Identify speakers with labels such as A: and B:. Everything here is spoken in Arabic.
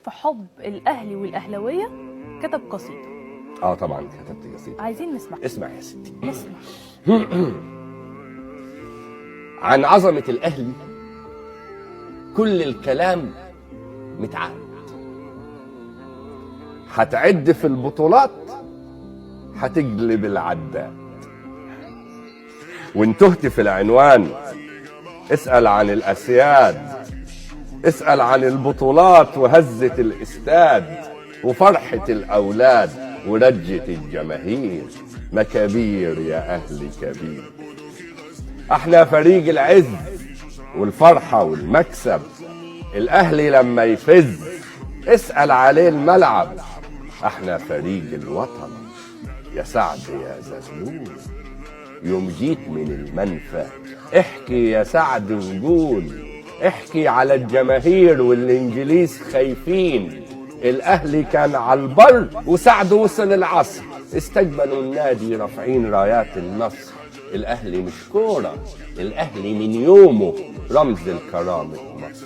A: في حب الاهلي والاهلاويه كتب قصيده.
B: طبعا كتبت قصيده.
A: عايزين نسمع.
B: اسمع يا ستي.
A: نسمع.
B: عن عظمة الأهلي كل الكلام متعاد، هتعد في البطولات هتجلب العداد، وان تهت في العنوان اسأل عن الأسياد، اسأل عن البطولات وهزة الاستاد وفرحة الأولاد ورجة الجماهير. مكابير يا أهلي كبير، احنا فريق العز والفرحة والمكسب. الأهلي لما يفز اسأل عليه الملعب. احنا فريق الوطن يا سعد يا زغلول. يوم جيت من المنفى احكي يا سعد وقول، احكي على الجماهير والانجليز خايفين. الاهلي كان على البر وسعد وصل العصر، استقبلوا النادي رافعين رايات النصر. الاهلي مش كوره، الاهلي من يومه رمز الكرامه مصر.